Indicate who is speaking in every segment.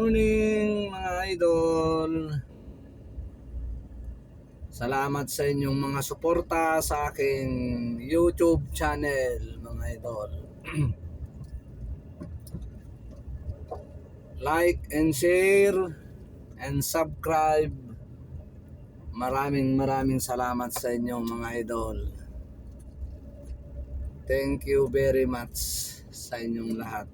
Speaker 1: Morning mga idol. Salamat sa inyong mga suporta sa aking YouTube channel mga idol. Like and share and subscribe. Maraming salamat sa inyong mga idol. Thank you very much sa inyong lahat.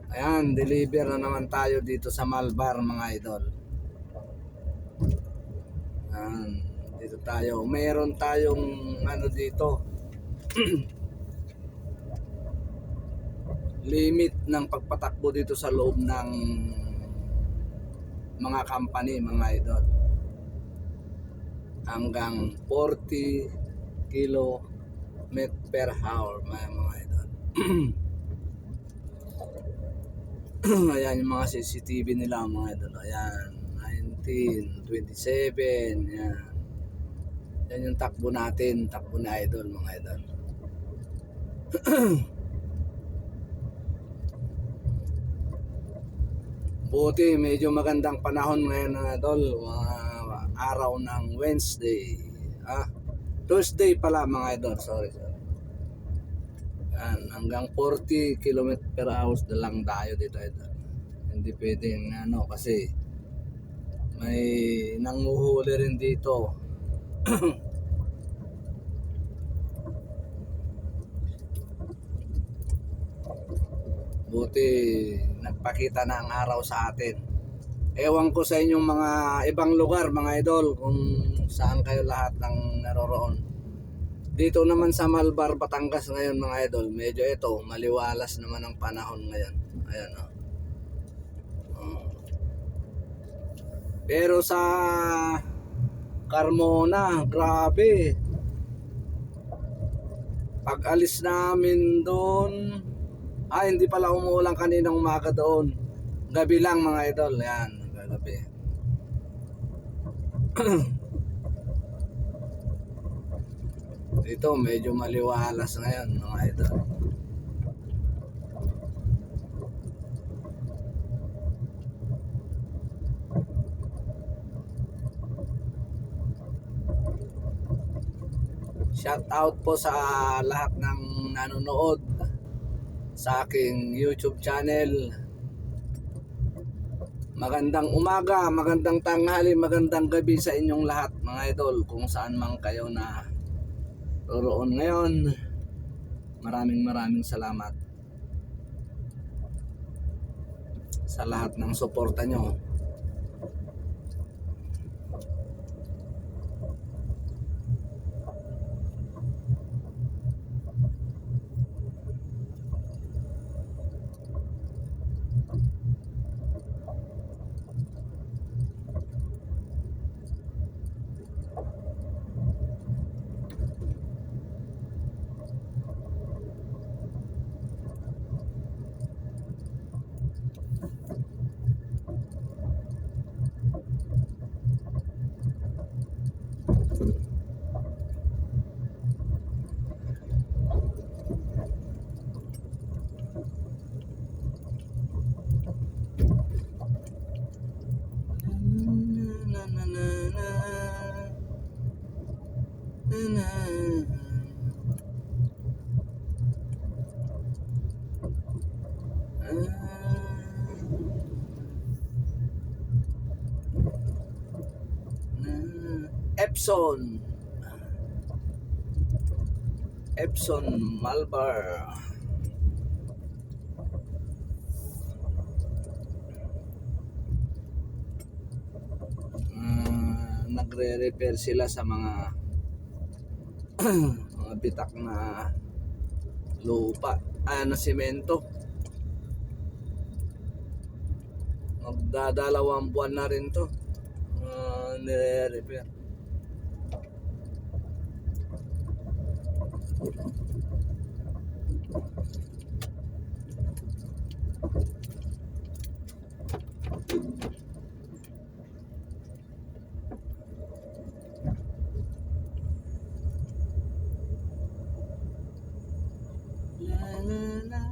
Speaker 1: Ayan, deliver na naman tayo dito sa Malbar mga idol. Ayan, dito tayo. Meron tayong dito. Limit ng pagpatakbo dito sa loob ng mga company mga idol. Hanggang 40 km per hour mga idol. Ayan yung mga CCTV nila mga idol. Ayan, 19, 27. Ayan. Yan yung takbo natin. Takbo ni idol mga idol. Buti medyo magandang panahon ngayon mga idol. Araw ng Wednesday. Thursday pala mga idol. Sorry. Yan, hanggang 40 km per hour na lang tayo dito idol. Hindi pwedeng kasi may nanguhuli rin dito. Buti nagpakita na ang araw sa atin. Ewan ko sa inyong mga ibang lugar mga idol kung saan kayo lahat ng naroroon. Dito naman sa Malbar, Batangas ngayon mga idol, medyo ito, maliwalas naman ang panahon ngayon. Ayan o. Pero sa Carmona, grabe. Pag alis namin doon, hindi pala umuulan kaninang umaga doon. Gabi lang mga idol, yan, gabi. Dito medyo maliwalas ngayon mga idol. Shout out po sa lahat ng nanonood sa aking YouTube channel. Magandang umaga, magandang tanghali, magandang gabi sa inyong lahat mga idol, kung saan man kayo na roroon ngayon. Maraming salamat sa lahat ng suporta nyo. Epson Malbar. Nagre-repair sila sa mga mga bitak na lupa, na semento. Magdadalawang buwan na rin to nire-repair. Na na na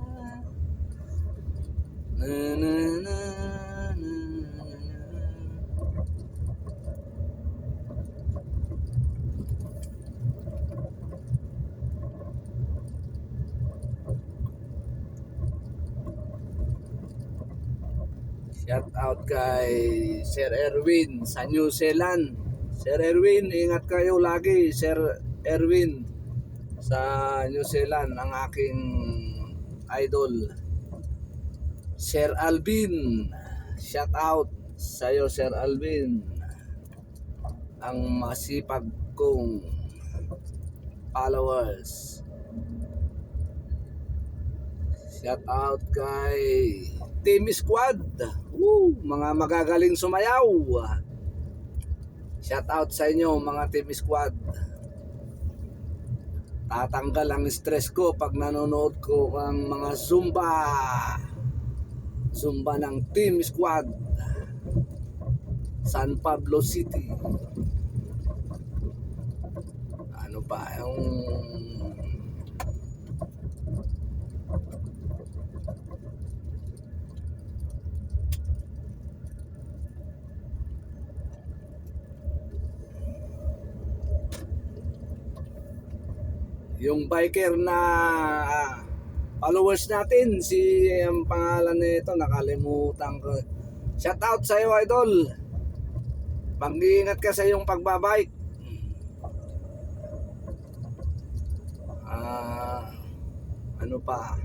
Speaker 1: na na na Shout out kay Sir Erwin sa New Zealand. Sir Erwin, ingat kayo lagi, Sir Erwin sa New Zealand, ang aking idol. Sir Alvin, shout out sa iyo, Sir Alvin, ang masipag kong followers. Shout out kay Team Squad. Mga magagaling sumayaw. Shout out sa inyo mga Team Squad. Tatanggal ang stress ko pag nanonood ko ang mga Zumba. Zumba ng Team Squad. San Pablo City. Ano pa yung biker na followers natin, si ang pangalan nito nakalimutan ko. Shout out sa iyo, idol. Mag-iingat ka sa iyong pagbabike. Ano pa?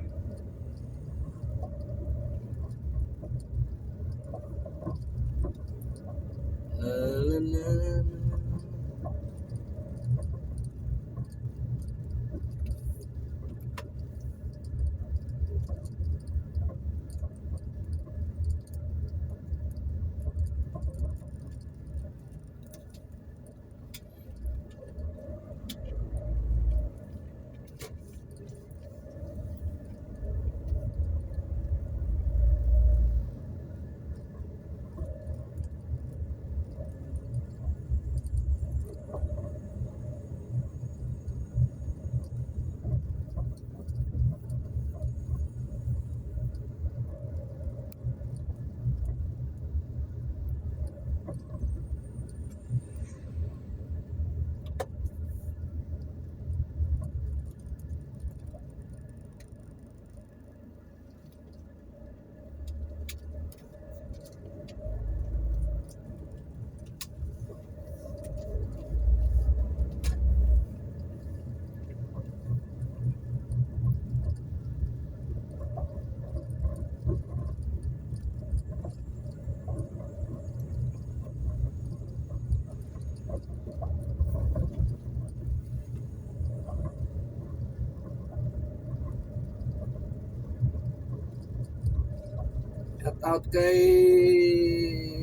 Speaker 1: Shout out kay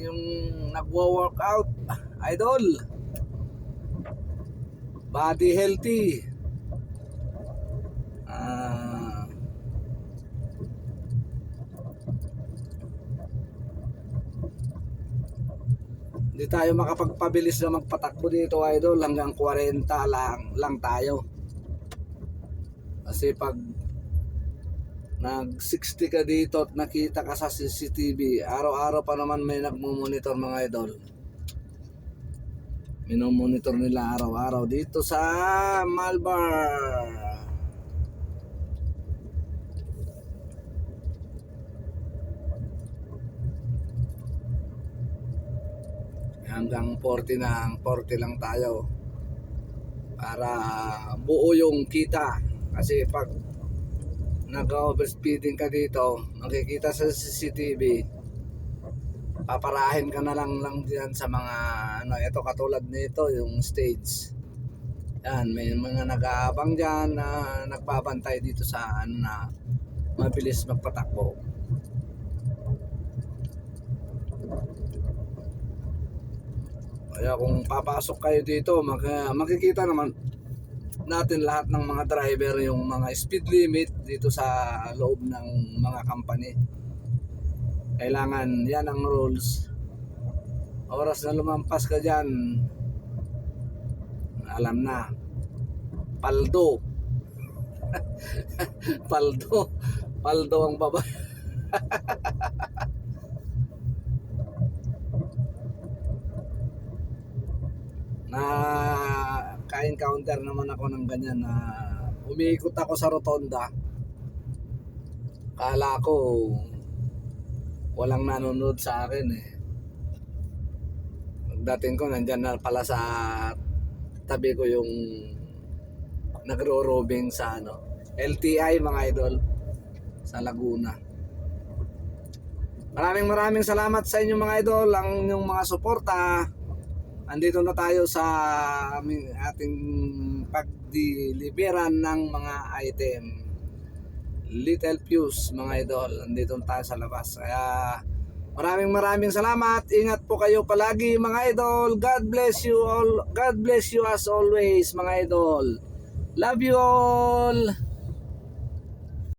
Speaker 1: yung nagwo-workout, idol. Body healthy. Hindi tayo makapagpabilis na magpatakbo dito, idol. Hanggang 40 lang tayo. Kasi pag nag 60 ka dito at nakita ka sa CCTV, araw-araw pa naman may nagmumonitor, mga idol. Minomonitor nila araw-araw dito sa Malbar. Hanggang 40 lang tayo para buo yung kita. Kasi pag nag-overspeeding ka dito, makikita sa CCTV, paparahin ka na lang diyan sa mga ito katulad nito, yung stage. Yan, may mga nag-aabang diyan na nagbabantay dito sa na mabilis magpatakbo. Kaya kung papasok kayo dito, makikita naman natin lahat ng mga driver yung mga speed limit dito sa loob ng mga company. Kailangan yan ang rules. Oras na lumampas ka dyan, alam na, paldo. paldo ang baba. Na ka-encounter naman ako ng ganyan na umiikot ako sa rotonda. Kala ko walang nanonood sa akin eh. Pagdating ko, nandyan na pala sa tabi ko yung nagro-robing sa LTI mga idol sa Laguna. Maraming salamat sa inyo mga idol, ang inyong mga suporta. Andito na tayo sa ating pagdeliveran ng mga item. Little Fuse mga idol, andito na tayo sa labas. Kaya maraming salamat. Ingat po kayo palagi mga idol. God bless you all. God bless you as always mga idol. Love you all.